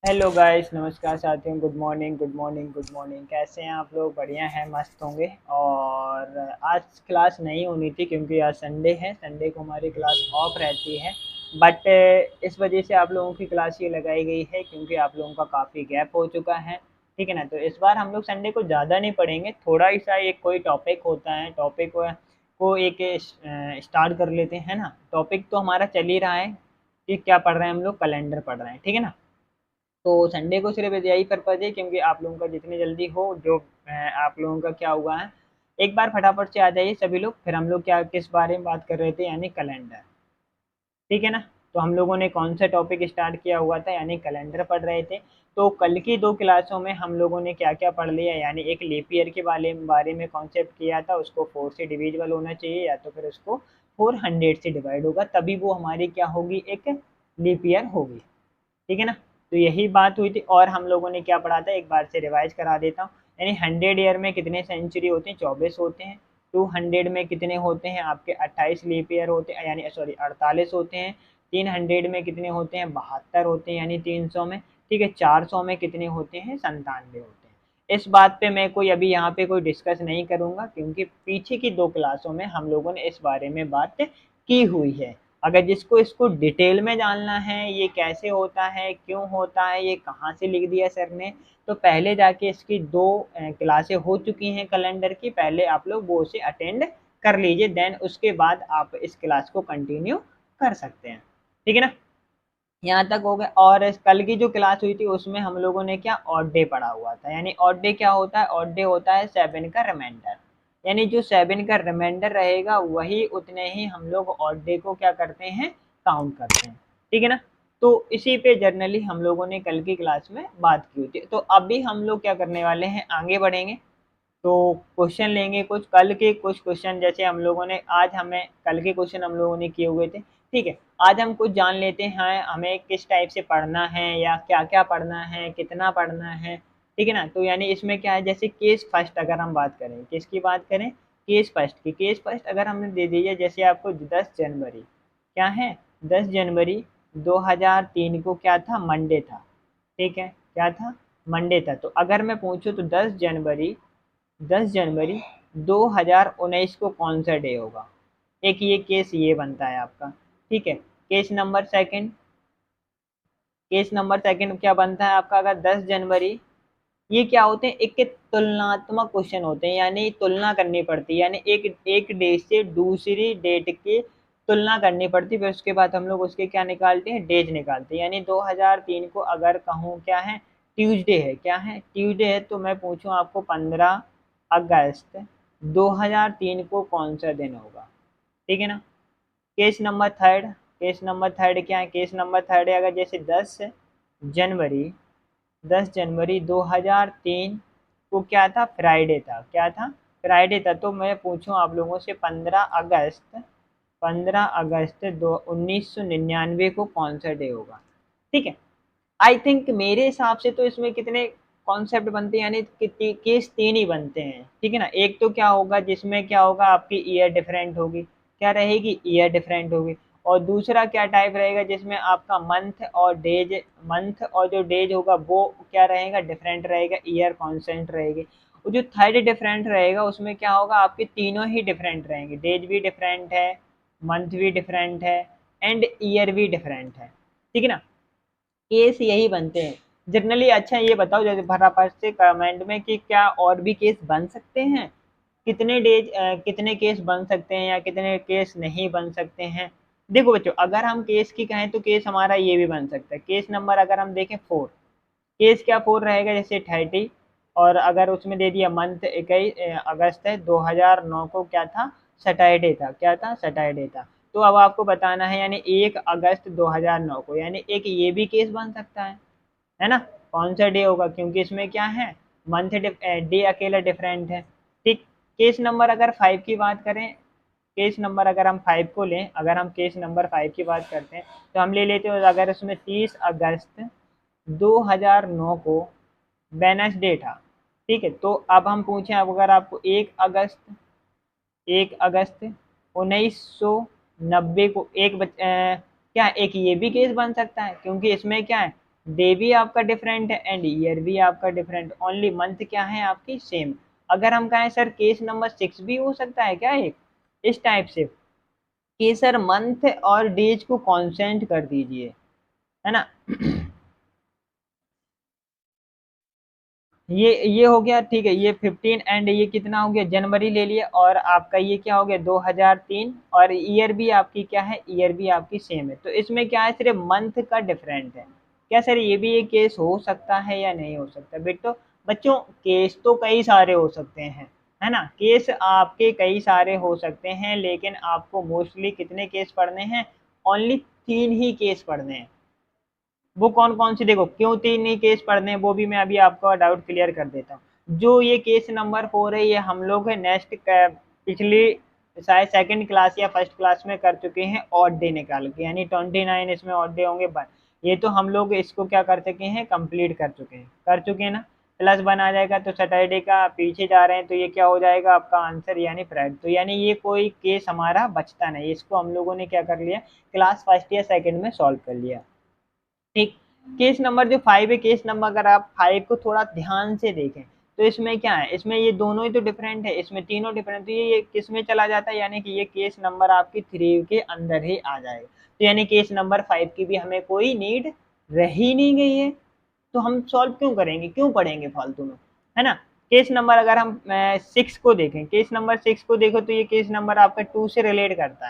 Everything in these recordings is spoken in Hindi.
हेलो गाइस, नमस्कार साथियों। Good morning, good morning, good morning. कैसे हैं आप लोग? बढ़िया हैं, मस्त होंगे। और आज क्लास नहीं होनी थी क्योंकि आज संडे है। संडे को हमारी क्लास ऑफ रहती है। बट इस वजह से आप लोगों की क्लास ये लगाई गई है क्योंकि आप लोगों का काफ़ी गैप हो चुका है। ठीक है ना? तो इस बार हम लोग संडे को ज़्यादा नहीं पढ़ेंगे, थोड़ा ही सा एक कोई टॉपिक होता है, टॉपिक को एक स्टार्ट कर लेते हैं ना। टॉपिक तो हमारा चल ही रहा है कि क्या पढ़ रहे हैं हम लोग, कैलेंडर पढ़ रहे हैं। ठीक है ना? तो संडे को सिर्फ यही पर्पज़ है क्योंकि आप लोगों का जितनी जल्दी हो जो आप लोगों का क्या हुआ है, एक बार फटाफट से आ जाइए सभी लोग। फिर हम लोग क्या किस बारे में बात कर रहे थे, यानी कैलेंडर। ठीक है ना? तो हम लोगों ने कौन सा टॉपिक स्टार्ट किया हुआ था, यानी कैलेंडर पढ़ रहे थे। तो कल की दो क्लासों में हम लोगों ने क्या क्या पढ़ लिया, यानी एक लीप ईयर के बारे में कॉन्सेप्ट किया था, उसको 4 से डिविजिबल होना चाहिए या तो फिर उसको 400 से डिवाइड होगा, तभी वो हमारी क्या होगी, एक लीप ईयर होगी। ठीक है ना? तो यही बात हुई थी। और हम लोगों ने क्या पढ़ा था, एक बार से रिवाइज करा देता हूँ। यानी 100 ईयर में कितने सेंचुरी होते हैं? 24 होते हैं। 200 में कितने होते हैं आपके? 28 लीप ईयर होते हैं, यानी सॉरी 48 होते हैं। 300 में कितने होते हैं? 72 होते हैं, यानी 300 में। ठीक है, 400 में कितने होते हैं? 97 होते हैं। इस बात पे मैं कोई अभी यहाँ पे कोई डिस्कस नहीं करूँगा क्योंकि पीछे की दो क्लासों में हम लोगों ने इस बारे में बात की हुई है। अगर जिसको इसको डिटेल में जानना है, ये कैसे होता है, क्यों होता है, ये कहाँ से लिख दिया सर ने, तो पहले जाके इसकी दो क्लासें हो चुकी हैं कैलेंडर की, पहले आप लोग वो उसे अटेंड कर लीजिए, देन उसके बाद आप इस क्लास को कंटिन्यू कर सकते हैं। ठीक है ना? यहाँ तक हो गया। और कल की जो क्लास हुई थी उसमें हम लोगों ने क्या, ऑड डे पढ़ा हुआ था। यानी ऑड डे क्या होता है? ऑड डे होता है 7 का रिमाइंडर। यानी जो 7 का रिमाइंडर रहेगा वही उतने ही हम लोग ऑड डे को क्या करते हैं, काउंट करते हैं। ठीक है ना? तो इसी पे जर्नली हम लोगों ने कल की क्लास में बात की हुई थी। तो अभी हम लोग क्या करने वाले हैं, आगे बढ़ेंगे। तो क्वेश्चन लेंगे कुछ कल के, कुछ क्वेश्चन जैसे हम लोगों ने आज हमें कल के क्वेश्चन हम लोगों ने किए हुए थे। ठीक है, आज हम कुछ जान लेते हैं हमें किस टाइप से पढ़ना है या क्या क्या पढ़ना है, कितना पढ़ना है। ठीक है ना? तो यानी इसमें क्या है, जैसे केस फर्स्ट अगर हम बात करें, किसकी बात करें, केस फर्स्ट की। केस फर्स्ट अगर हमने दे दी है, जैसे आपको 10 जनवरी क्या है, 10 जनवरी 2003 को क्या था, मंडे था। ठीक है, क्या था, मंडे था। तो अगर मैं पूछूं तो 10 जनवरी 2019 को कौन सा डे होगा, एक ये केस ये बनता है आपका। ठीक है, केस नंबर सेकंड क्या बनता है आपका, अगर 10 जनवरी, ये क्या होते हैं, एक तुलनात्मक क्वेश्चन होते हैं, यानी तुलना करनी पड़ती है, यानी एक एक डेट से दूसरी डेट की तुलना करनी पड़ती है, फिर उसके बाद हम लोग उसके क्या निकालते हैं, डेज निकालते हैं। यानी 2003 को अगर कहूँ क्या है, ट्यूसडे है, क्या है, ट्यूसडे है, तो मैं पूछूं आपको 15 अगस्त 2003 को कौन सा दिन होगा। ठीक है ना? Case number third, case number third क्या है, केस नंबर थर्ड है, अगर जैसे जनवरी 10 जनवरी 2003 को क्या था, फ्राइडे था, क्या था, फ्राइडे था, तो मैं पूछूं आप लोगों से 15 अगस्त 1999 को कौन सा डे होगा। ठीक है, आई थिंक मेरे हिसाब से तो इसमें कितने कॉन्सेप्ट बनते हैं, यानी केस तीन ही बनते हैं। ठीक है ना? एक तो क्या होगा, जिसमें क्या होगा, आपकी ईयर डिफरेंट होगी, क्या रहेगी, ईयर डिफरेंट होगी। और दूसरा क्या टाइप रहेगा, जिसमें आपका मंथ और जो डेज होगा वो क्या रहेगा, डिफरेंट रहेगा, ईयर कांस्टेंट रहेगी। और जो थर्ड डिफरेंट रहेगा उसमें क्या होगा, आपके तीनों ही डिफरेंट रहेंगे, डेज भी डिफरेंट है, मंथ भी डिफरेंट है, एंड ईयर भी डिफरेंट है। ठीक है ना? केस यही बनते हैं जनरली। अच्छा ये बताओ जैसे फटाफट से कमेंट में कि क्या और भी केस बन सकते हैं, कितने केस बन सकते हैं या कितने केस नहीं बन सकते हैं। देखो बच्चों, अगर हम केस की कहें तो केस हमारा ये भी बन सकता है, केस नंबर अगर हम देखें 4, केस क्या 4 रहेगा, जैसे 30। और अगर उसमें दे दिया मंथ 21 अगस्त है 2009 को क्या था, सैटरडे था, क्या था, सैटरडे था। तो अब आपको बताना है, यानी 1 अगस्त 2009 को, यानी एक ये भी केस बन सकता है ना, कौन सा डे होगा, क्योंकि इसमें क्या है, मंथ डे अकेला डिफरेंट है। ठीक, केस नंबर अगर 5 की बात करें, केस नंबर अगर हम 5 को लें, अगर हम केस नंबर 5 की बात करते हैं तो हम ले लेते हैं, अगर उसमें 30 अगस्त 2009 को वेडनेसडे था। ठीक है, तो अब हम पूछें, अब अगर आपको 1 अगस्त 1990 को क्या एक ये भी केस बन सकता है, क्योंकि इसमें क्या है, डे भी आपका डिफरेंट है एंड ईयर भी आपका डिफरेंट, ओनली मंथ क्या है आपकी सेम। अगर हम कहें सर केस नंबर 6 भी हो सकता है क्या एक इस टाइप से, कि सर मंथ और डेज को कांस्टेंट कर दीजिए, है ना। ये हो गया ठीक है, ये 15 एंड ये कितना हो गया जनवरी ले लिया, और आपका ये क्या हो गया 2003, और ईयर भी आपकी क्या है, ईयर भी आपकी सेम है। तो इसमें क्या है सिर्फ मंथ का डिफरेंट है। क्या सर ये भी एक केस हो सकता है या नहीं हो सकता बेटो, बच्चों केस तो कई सारे हो सकते हैं, है ना, केस आपके कई सारे हो सकते हैं, लेकिन आपको मोस्टली कितने केस पढ़ने हैं, ओनली 3 ही केस पढ़ने हैं। वो कौन कौन सी देखो, क्यों 3 ही केस पढ़ने हैं वो भी मैं अभी आपका डाउट क्लियर कर देता हूँ। जो ये केस नंबर 4 है ये हम लोग नेक्स्ट पिछली शायद सेकंड क्लास या फर्स्ट क्लास में कर चुके हैं ऑड डे निकाल के, यानी 29 इसमें ऑड डे होंगे 1। ये तो हम लोग इसको क्या कर चुके हैं, कंप्लीट कर चुके हैं ना। +1 आ जाएगा तो सैटरडे का पीछे जा रहे हैं तो ये क्या हो जाएगा आपका आंसर, यानी फ्राइडे। तो यानी ये कोई केस हमारा बचता नहीं, इसको हम लोगों ने क्या कर लिया, क्लास फर्स्ट या सेकंड में सॉल्व कर लिया। ठीक। केस नंबर जो 5 है, केस नंबर अगर आप 5 को थोड़ा ध्यान से देखें तो इसमें क्या है, इसमें ये दोनों ही तो डिफरेंट है, इसमें तीनों डिफरेंट, तो ये किस में चला जाता है, यानी कि ये केस नंबर आपकी 3 के अंदर ही आ जाएगा। तो यानी केस नंबर 5 की भी हमें कोई नीड रह ही नहीं गई है, तो हम सॉल्व क्यों करेंगे, क्यों पढ़ेंगे फालतू में, है ना। केस नंबर अगर हम 6 को देखें, केस नंबर 6 को देखो तो ये केस नंबर आपका 2 से रिलेट करता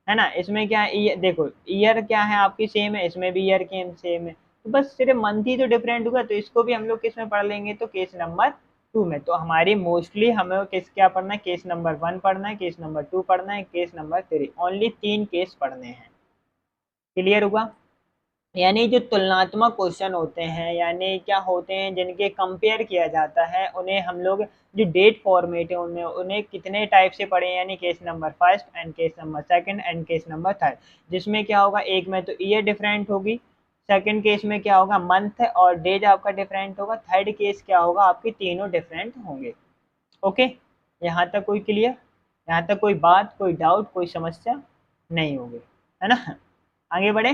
है ना। इसमें क्या है, देखो ईयर क्या है आपकी सेम है, इसमें भी ईयर की सेम है, तो बस सिर्फ मंथ ही तो डिफरेंट हुआ, तो इसको भी हम लोग किस में पढ़ लेंगे, तो केस नंबर 2 में। तो हमारी मोस्टली हमें किस क्या पढ़ना है, केस नंबर 1 पढ़ना है, केस नंबर 2 पढ़ना है, केस नंबर 3, ओनली 3 केस पढ़ने हैं। क्लियर हुआ। यानी जो तुलनात्मक क्वेश्चन होते हैं, यानी क्या होते हैं जिनके कंपेयर किया जाता है, उन्हें हम लोग जो डेट फॉर्मेट है उनमें उन्हें कितने टाइप से पढ़े, यानी case number first and case number second and case number third. जिसमें क्या होगा, एक में तो ईयर डिफरेंट होगी, सेकंड केस में क्या होगा मंथ और डेज आपका डिफरेंट होगा, थर्ड केस क्या होगा आपके तीनों डिफरेंट होंगे। ओके, यहाँ तक कोई क्लियर, यहाँ तक कोई बात, कोई डाउट, कोई समस्या नहीं होगी, है ना। आगे बढ़े,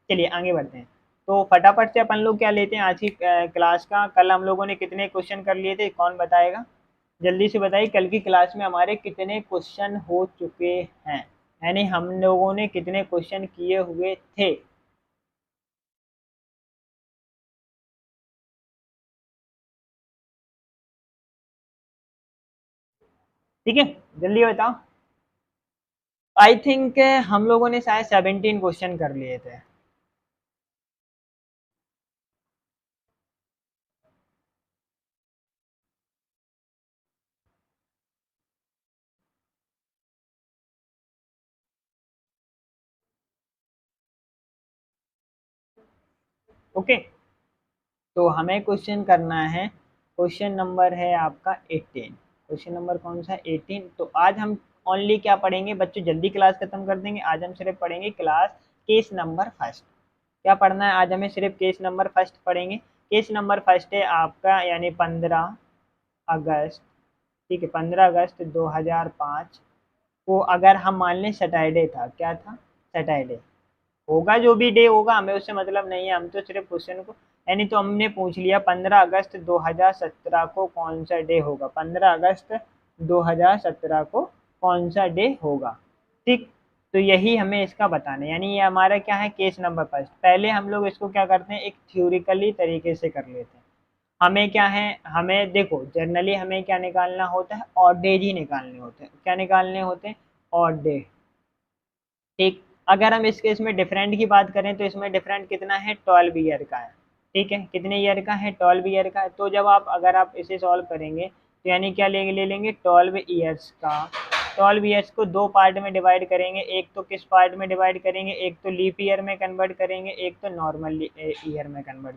चलिए आगे बढ़ते हैं। तो फटाफट से अपन लोग क्या लेते हैं आज की क्लास का। कल हम लोगों ने कितने क्वेश्चन कर लिए थे, कौन बताएगा, जल्दी से बताइए। कल की क्लास में हमारे कितने क्वेश्चन हो चुके हैं, यानी हम लोगों ने कितने क्वेश्चन किए हुए थे। ठीक है, जल्दी बताओ। आई थिंक हम लोगों ने शायद 17 क्वेश्चन कर लिए थे। ओके, तो हमें क्वेश्चन करना है, क्वेश्चन नंबर है आपका 18। क्वेश्चन नंबर कौन सा, 18। तो आज हम ओनली क्या पढ़ेंगे बच्चों, जल्दी क्लास खत्म कर देंगे। आज हम सिर्फ पढ़ेंगे क्लास केस नंबर फर्स्ट। क्या पढ़ना है आज हमें, सिर्फ केस नंबर फर्स्ट पढ़ेंगे। केस नंबर फर्स्ट है आपका यानी 15 अगस्त, ठीक है, 15 अगस्त 2005 को अगर हम मान लें सैटरडे था, क्या था, सैटरडे होगा, जो भी डे होगा हमें उससे मतलब नहीं है, हम तो सिर्फ क्वेश्चन को, यानी तो हमने पूछ लिया 15 अगस्त 2017 को कौन सा डे होगा, 15 अगस्त 2017 को कौन सा डे होगा। ठीक, तो यही हमें इसका बताना है, यानी ये हमारा क्या है केस नंबर फर्स्ट। पहले हम लोग इसको क्या करते हैं, एक थ्योरिकली तरीके से कर लेते हैं। हमें क्या है, हमें देखो जनरली हमें क्या निकालना होता है, ऑड डेज ही निकालने होते हैं। क्या निकालने होते हैं, ऑड डे। ठीक, अगर हम इस केस में डिफरेंट की बात करें तो इसमें डिफरेंट कितना है, 12 ईयर का है। ठीक है, कितने ईयर का है, 12 ईयर का है। तो जब आप अगर आप इसे सॉल्व करेंगे तो यानी क्या ले लेंगे 12 ईयर्स का, 12 ईयर्स को 2 पार्ट में डिवाइड करेंगे। एक तो किस पार्ट में डिवाइड करेंगे, एक तो लीप ईयर में कन्वर्ट करेंगे, एक तो नॉर्मल ईयर में कन्वर्ट।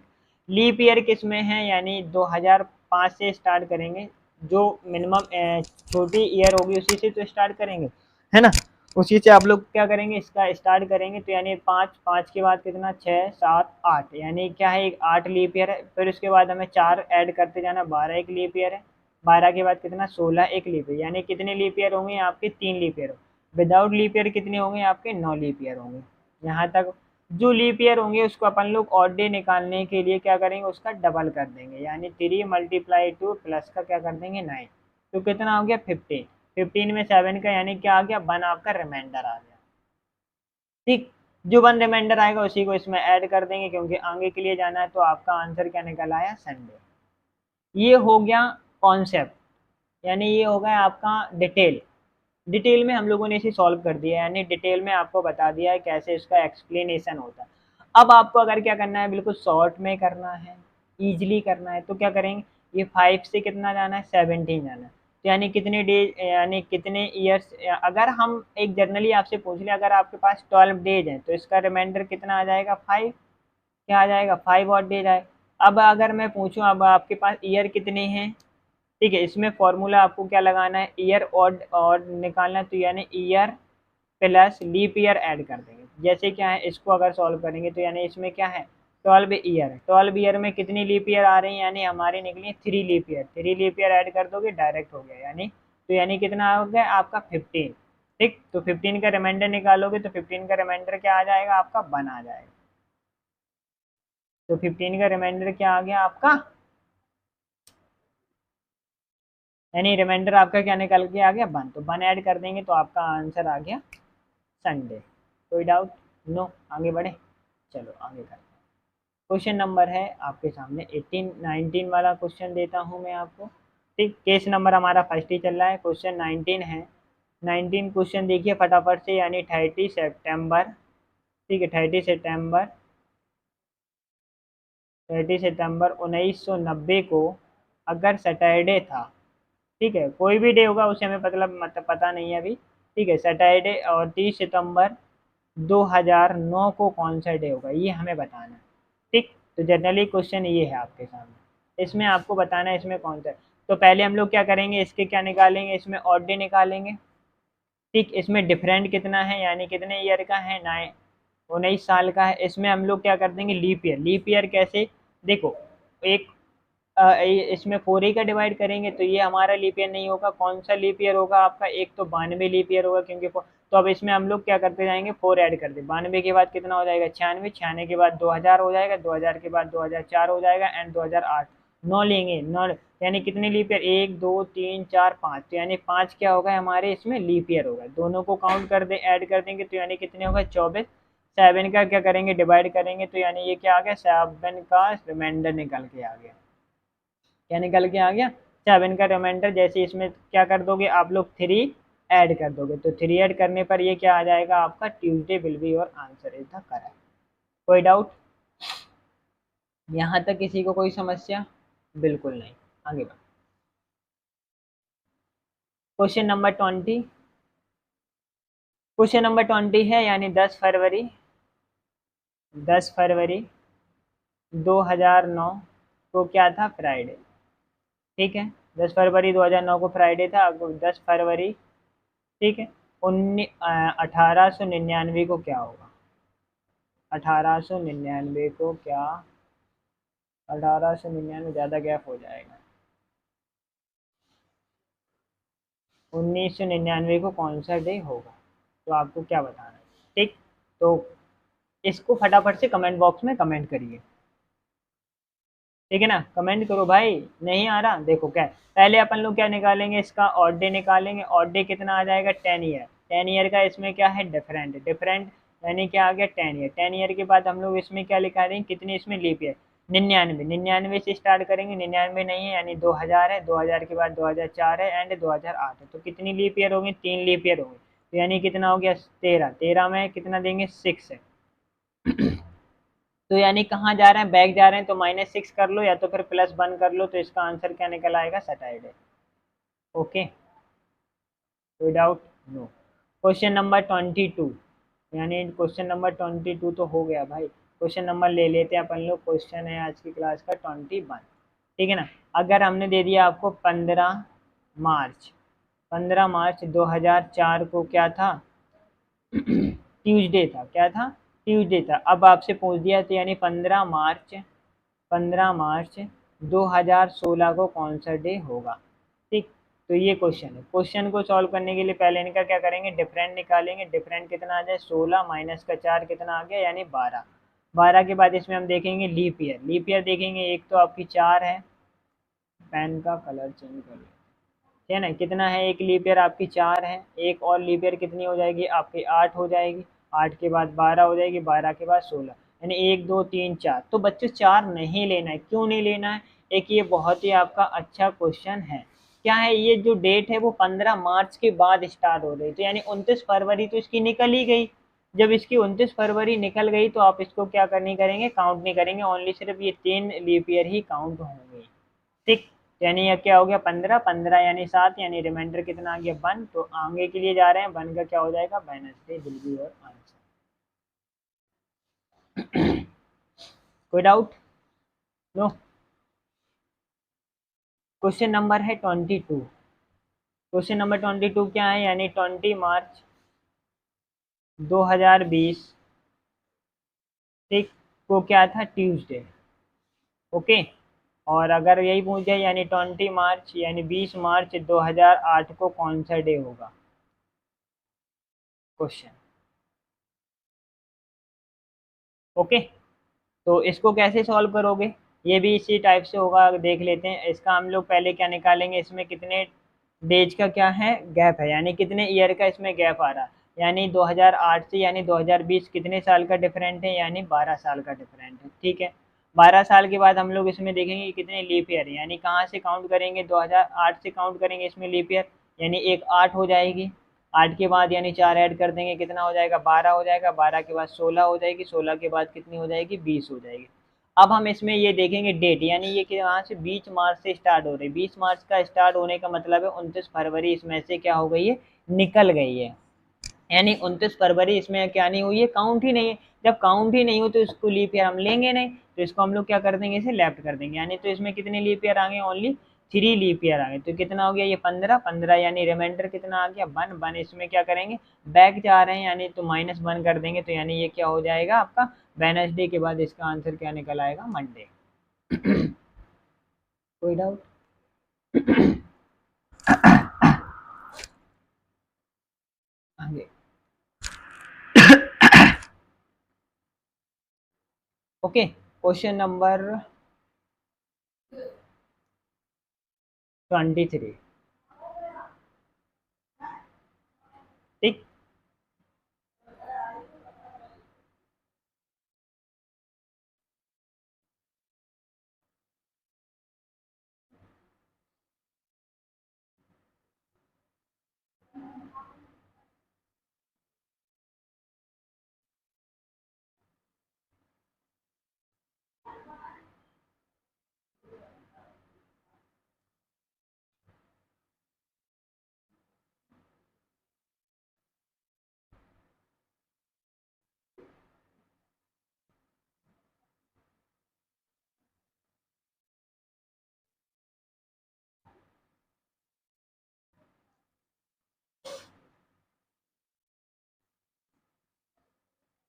लीप ईयर किस में है, यानी 2005 से स्टार्ट करेंगे, जो मिनिमम छोटी ईयर होगी उसी से तो स्टार्ट करेंगे, है ना। उसी से आप लोग क्या करेंगे, इसका स्टार्ट करेंगे। तो यानी 5 के बाद कितना, 6 7 8, यानी क्या है, एक 8 लीप ईयर है। फिर उसके बाद हमें 4 ऐड करते जाना, 12 एक लीप ईयर है। 12 के बाद कितना, 16 एक लीप ईयर, यानी कितने लीप ईयर होंगे आपके, 3 leap year. Without leap year कितने होंगे आपके, 9 लीप ईयर होंगे। यहाँ तक जो लीप ईयर होंगे उसको अपन लोग ऑड डे निकालने के लिए क्या करेंगे, उसका डबल कर देंगे, यानी 3 मल्टीप्लाई 2 प्लस का क्या कर देंगे 9, तो कितना हो गया 15। 15 में 7 का यानी क्या आ गया 1 आपका रिमाइंडर आ गया। ठीक, जो 1 रिमाइंडर आएगा उसी को इसमें ऐड कर देंगे क्योंकि आगे के लिए जाना है, तो आपका आंसर क्या निकल आया संडे। ये हो गया कॉन्सेप्ट, यानी ये हो गया आपका डिटेल। डिटेल में हम लोगों ने इसे सॉल्व कर दिया, यानी डिटेल में आपको बता दिया है कैसे इसका एक्सप्लेनेशन होता है। अब आपको अगर क्या करना है, बिल्कुल शॉर्ट में करना है, इजीली करना है, तो क्या करेंगे, ये 5 से कितना जाना है 17 जाना है, तो यानी कितने डेज, यानी कितने ईयर्स, अगर हम एक जनरली आपसे पूछ लें, अगर आपके पास 12 डेज हैं तो इसका रिमाइंडर कितना आ जाएगा 5, क्या आ जाएगा 5 और डेज आए। अब अगर मैं पूछूं अब आपके पास ईयर कितने हैं, ठीक है, इसमें फॉर्मूला आपको क्या लगाना है, ईयर और निकालना है, तो यानी year plus leap year add कर देंगे। जैसे क्या है, इसको अगर सॉल्व करेंगे तो यानी इसमें क्या है 12 ईयर है, 12 ईयर में कितनी लीप ईयर आ रही है, यानी हमारी निकली 3 leap year, 3 leap year add कर दोगे डायरेक्ट हो गया, यानी तो यानी कितना हो गया आपका 15। ठीक, तो 15 का रिमाइंडर निकालोगे तो 15 का रिमाइंडर क्या आ जाएगा आपका 1 आ जाएगा, तो 15 का रिमाइंडर क्या आ गया आपका, यानी रिमाइंडर आपका क्या निकल के आ गया 1, तो 1 ऐड कर देंगे तो आपका आंसर आ गया संडे। कोई डाउट, नो, आगे बढ़े, चलो आगे करते हैं। क्वेश्चन नंबर है आपके सामने 18 19 वाला क्वेश्चन देता हूँ मैं आपको। ठीक, केस नंबर हमारा फर्स्ट ही चल रहा है, क्वेश्चन 19 है। 19 क्वेश्चन देखिए फटाफट से, यानी 30 सितंबर, ठीक है 30 सितंबर 1990 को अगर सैटरडे था, ठीक है कोई भी डे होगा उसे हमें मतलब पता नहीं है अभी, ठीक है सैटरडे, और 30 सितंबर 2009 को कौन सा डे होगा ये हमें बताना है। ठीक, तो जनरली क्वेश्चन ये है आपके सामने, इसमें आपको बताना है इसमें कौन सा है। तो पहले हम लोग क्या करेंगे, इसके क्या निकालेंगे, इसमें ऑड डे निकालेंगे। ठीक, इसमें डिफरेंट कितना है, यानी कितने ईयर का है 19 साल का है। इसमें हम लोग क्या कर देंगे लीप ईयर, लीप ईयर कैसे, देखो एक इसमें 4 का डिवाइड करेंगे तो ये हमारा लीप ईयर नहीं होगा, कौन सा लीप ईयर होगा आपका, एक तो 92 लीप ईयर होगा क्योंकि तो अब इसमें हम लोग क्या करते जाएंगे 4 ऐड कर दे, 92 के बाद कितना हो जाएगा 96, 96 के बाद 2000 हो जाएगा, 2000 के बाद 2004 हो जाएगा, एंड 2008, 9 लेंगे 9, यानी कितने लीप ईयर 1 2 3 4 5, तो यानी 5 क्या होगा हमारे इसमें लीप ईयर होगा, दोनों को काउंट कर दे ऐड कर देंगे तो यानी कितने होगा 24। 7 का क्या करेंगे डिवाइड करेंगे तो यानी ये क्या आ गया 7 का रिमाइंडर निकल के आ गया, क्या निकल के आ गया 7 का रिमाइंडर। जैसे इसमें क्या कर दोगे आप लोग 3 ऐड कर दोगे, तो 3 ऐड करने पर ये क्या आ जाएगा आपका Tuesday will be your answer is the correct. कोई डाउट, यहाँ तक किसी को कोई समस्या, बिल्कुल नहीं, आगे बढ़ो। क्वेश्चन नंबर 20, क्वेश्चन नंबर 20 है, यानी 10 फरवरी 2009 को क्या था फ्राइडे, ठीक है 10 फरवरी 2009 को फ्राइडे था। अब 10 फरवरी, ठीक है 1899 को क्या होगा, 1899 को क्या, 1899 ज़्यादा गैप हो जाएगा, 1999 को कौन सा डे होगा, तो आपको क्या बताना है। ठीक, तो इसको फटाफट से कमेंट बॉक्स में कमेंट करिए, ठीक है ना, कमेंट करो भाई, नहीं आ रहा देखो क्या है। पहले अपन लोग क्या निकालेंगे, इसका ऑड डे निकालेंगे, ऑड डे कितना आ जाएगा 10 ईयर, 10 ईयर का इसमें क्या है डिफरेंट, डिफरेंट यानी क्या आ गया 10 ईयर, 10 ईयर के बाद हम लोग इसमें क्या लिखा देंगे कितनी इसमें लीप ईयर 99, 99 से स्टार्ट करेंगे, 99 नहीं है यानी 2000 है, 2000 के बाद 2004 है एंड 2008 है, तो कितनी लीप ईयर होगी 3 लीप ईयर होगी, तो यानी कितना हो गया 13, 13 में कितना देंगे 6 है। तो यानी कहाँ जा रहे हैं बैक जा रहे हैं, तो -6 कर लो या तो फिर +1 कर लो, तो इसका आंसर क्या निकल आएगा सैटरडे। ओके, कोई डाउट, नो। क्वेश्चन नंबर 22, यानी क्वेश्चन नंबर 22 तो हो गया भाई, क्वेश्चन नंबर ले लेते हैं अपन लोग, क्वेश्चन है आज की क्लास का 21, ठीक है ना। अगर हमने दे दिया आपको 15 मार्च, 15 मार्च 2004 को क्या था ट्यूसडे था, क्या था ट्यूसडे था। अब आपसे पूछ दिया तो यानी 15 मार्च, 15 मार्च 2016 को कौन सा डे होगा, ठीक। तो ये क्वेश्चन है। क्वेश्चन को सॉल्व करने के लिए पहले इनका क्या करेंगे, डिफरेंट निकालेंगे। डिफरेंट कितना आ जाए, 16 माइनस का 4 कितना आ गया, यानी 12। 12 के बाद इसमें हम देखेंगे लीप ईयर। लीप ईयर देखेंगे, एक तो आपकी 4 है, पेन का कलर चेंज कर लो, है ना। कितना है, एक लीप ईयर आपकी 4 है, एक और लीप ईयर कितनी हो जाएगी आपकी 8 हो जाएगी। 8 के बाद 12 हो जाएगी, 12 के बाद 16, यानी 1 2 3 4। तो बच्चों 4 नहीं लेना है, क्यों नहीं लेना है, एक ये बहुत ही आपका अच्छा क्वेश्चन है। क्या है, ये जो डेट है वो 15 मार्च के बाद स्टार्ट हो रही, तो यानी 29 फरवरी तो इसकी निकल ही गई। जब इसकी 29 फरवरी निकल गई तो आप इसको क्या करनी करेंगे, काउंट नहीं करेंगे, ओनली सिर्फ ये 3 लीप ईयर ही काउंट होंगे। ठीक, यानी ये क्या हो गया, 15 15 यानी 7, यानी रिमाइंडर कितना आ गया 1। तो आगे के लिए जा रहे हैं, 1 का क्या हो जाएगा, Wednesday will be your answer. कोई डाउट, नो। क्वेश्चन नंबर है 22। क्वेश्चन नंबर 22 क्या है, यानी 20 मार्च 2020, ठीक, को क्या था, ट्यूसडे। ओके, और अगर यही पूछ जाए यानी 20 मार्च यानी 20 मार्च 2008 को कौन सा डे होगा, क्वेश्चन। ओके, तो इसको कैसे सॉल्व करोगे, ये भी इसी टाइप से होगा, देख लेते हैं। इसका हम लोग पहले क्या निकालेंगे, इसमें कितने डेज का क्या है गैप है, यानी कितने ईयर का इसमें गैप आ रहा है। यानी 2008 से यानी 2020 कितने साल का डिफरेंट है, यानी 12 साल का डिफरेंट है। ठीक है, 12 साल के बाद हम लोग इसमें देखेंगे कि कितने लीप ईयर है, यानी कहाँ से काउंट करेंगे, 2008 से काउंट करेंगे इसमें लीप ईयर, यानी एक 8 हो जाएगी। 8 के बाद यानी 4 ऐड कर देंगे, कितना हो जाएगा, 12 हो जाएगा। 12 के बाद 16 हो जाएगी, 16 के बाद कितनी हो जाएगी, 20 हो जाएगी। अब हम इसमें ये देखेंगे डेट, यानी ये कि यहाँ से 20 मार्च से स्टार्ट हो रही है। 20 मार्च का स्टार्ट होने का मतलब है 29 फरवरी इसमें से क्या हो गई है, निकल गई है। यानी 29 फरवरी इसमें क्या नहीं हुई है, काउंट ही नहीं है। जब काउंट ही नहीं हो तो इसको लीप ईयर हम लेंगे नहीं, तो इसको हम लोग क्या कर देंगे, इसे लेफ्ट कर देंगे। यानी तो इसमें कितने लीप ईयर आ गए, ओनली 3 लीप ईयर आ गए। तो कितना हो गया ये 15 15, यानी रिमाइंडर कितना आ गया 1 1। इसमें क्या करेंगे, बैक जा रहे हैं, यानी तो -1 कर देंगे। तो यानी ये क्या हो जाएगा आपका, वेडनेसडे के बाद इसका आंसर क्या निकल आएगा, मंडे। कोई डाउट। आगे ओके, क्वेश्चन नंबर 23, ठीक।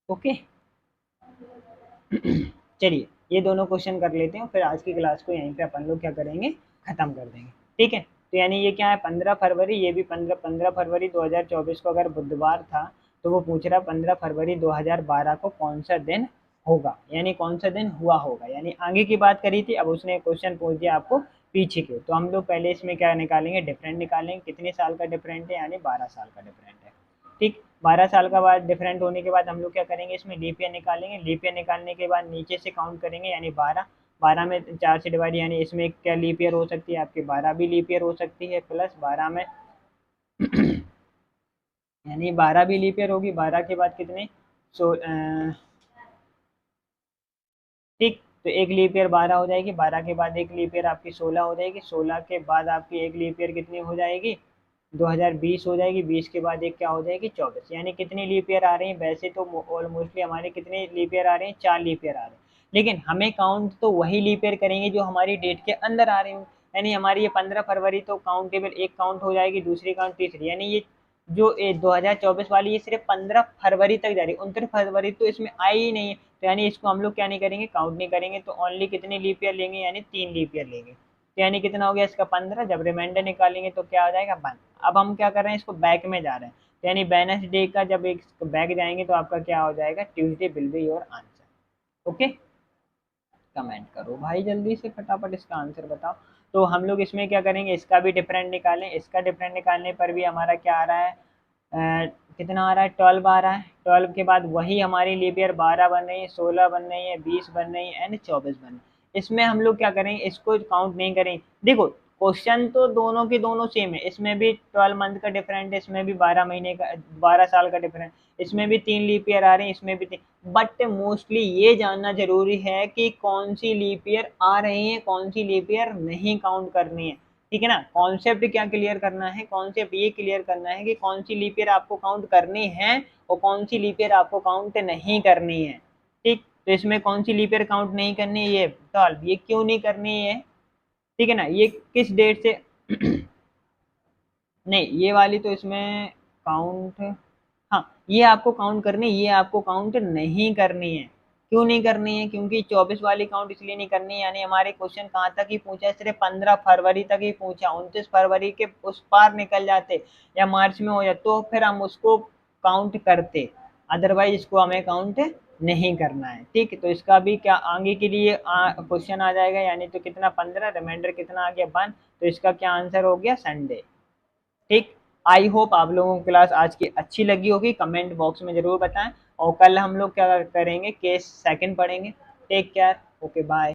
ओके, चलिए ये दोनों क्वेश्चन कर लेते हैं, फिर आज की क्लास को यहीं पे अपन लोग क्या करेंगे, खत्म कर देंगे। ठीक है, तो यानी ये क्या है, 15 फरवरी, ये भी 15 फरवरी 2024 को अगर बुधवार था, तो वो पूछ रहा 15 फरवरी 2012 को कौन सा दिन होगा, यानी कौन सा दिन हुआ होगा। यानी आगे की बात करी थी, अब उसने क्वेश्चन पूछ दिया आपको पीछे के। तो हम लोग पहले इसमें क्या निकालेंगे, डिफरेंट निकालेंगे, कितने साल का डिफरेंट है, यानी 12 साल का डिफरेंट है। ठीक, 12 साल का बाद डिफरेंट होने के बाद हम लोग क्या करेंगे, इसमें लीप ईयर निकालेंगे। लीप ईयर निकालने के बाद नीचे से काउंट करेंगे, यानी 12। 12 में 4 से डिवाइड, यानी इसमें क्या लीप ईयर हो सकती है आपकी, 12 भी लीप ईयर हो सकती है, प्लस 12 में यानी 12 भी लीप ईयर होगी। 12 के बाद कितने, सो ठीक, तो एक लीप ईयर 12 हो जाएगी। 12 के बाद एक लीप ईयर आपकी 16 हो जाएगी। 16 के बाद आपकी एक लीप ईयर कितनी हो जाएगी, 2020 हो जाएगी। 20 के बाद एक क्या हो जाएगी, 24। यानी कितनी लीप ईयर आ रही है, वैसे तो मोस्टली हमारे कितने लीप ईयर आ रहे हैं, 4 लीप ईयर आ रहे हैं, लेकिन हमें काउंट तो वही लीप ईयर करेंगे जो हमारी डेट के अंदर आ रहे हो। यानी हमारी ये 15 फरवरी तो काउंटेबल एक काउंट हो जाएगी, दूसरी काउंट तीसरी, यानी ये जो 2024 वाली ये सिर्फ 15 फरवरी तक जा रही है, 29 फरवरी तो इसमें आई ही नहीं है। तो यानी इसको हम लोग क्या नहीं करेंगे, काउंट नहीं करेंगे, तो ओनली कितने लीप ईयर लेंगे, यानी 3 लीप ईयर लेंगे। तो यानी कितना हो गया इसका 15। जब रिमाइंडर निकालेंगे तो क्या हो जाएगा 1। अब हम क्या कर रहे हैं, इसको बैक में जा रहे हैं, तो यानी वेडनेसडे का जब एक बैक जाएंगे तो आपका क्या हो जाएगा, Tuesday will be your answer. Okay, comment करो भाई जल्दी से, फटाफट इसका आंसर बताओ। तो हम लोग इसमें क्या करेंगे, इसका भी डिफरेंट निकालें। इसका डिफरेंट निकालने पर भी हमारा क्या आ रहा है, कितना आ रहा है, 12 आ रहा है। 12 के बाद वही हमारी लीप ईयर 12 बन रही है, 16 बन रही है, 20 बन रही है एंड 24 बन रही है। इसमें हम लोग क्या करेंगे, इसको काउंट नहीं करेंगे। देखो क्वेश्चन तो दोनों के दोनों सेम है, इसमें भी 12 मंथ का डिफरेंट है, इसमें भी 12 महीने का, 12 साल का डिफरेंट, इसमें भी 3 लीप ईयर आ रहे हैं, इसमें भी 3। बट मोस्टली ये जानना जरूरी है कि कौन सी लीप ईयर आ रही है, कौन सी लीप ईयर नहीं काउंट करनी है। ठीक है ना, कॉन्सेप्ट क्या क्लियर करना है, कॉन्सेप्ट ये क्लियर करना है कि कौन सी लीप ईयर आपको काउंट करनी है और कौन सी लीप ईयर आपको काउंट नहीं करनी है। ठीक, तो इसमें कौन सी लीप ईयर काउंट नहीं करनी है, ये 12। ये क्यों नहीं करनी है, ठीक है ना, ये किस डेट से नहीं, ये वाली तो इसमें काउंट, हाँ ये आपको काउंट करनी है, ये आपको काउंट नहीं करनी है। क्यों नहीं करनी है, क्योंकि 24 वाली काउंट इसलिए नहीं करनी है, यानी हमारे क्वेश्चन कहाँ तक ही पूछा है, सिर्फ 15 फरवरी तक ही पूछा, 29 फरवरी के उस पार निकल जाते या मार्च में हो जाए तो फिर हम उसको काउंट करते, अदरवाइज इसको हमें काउंट नहीं करना है। ठीक है, तो इसका भी क्या आगे के लिए क्वेश्चन आ जाएगा, यानी तो कितना 15, रिमाइंडर कितना आ गया 1, तो इसका क्या आंसर हो गया, संडे। ठीक, आई होप आप लोगों को क्लास आज की अच्छी लगी होगी, कमेंट बॉक्स में जरूर बताएं। और कल हम लोग क्या करेंगे, केस सेकंड पढ़ेंगे। Take care, okay bye.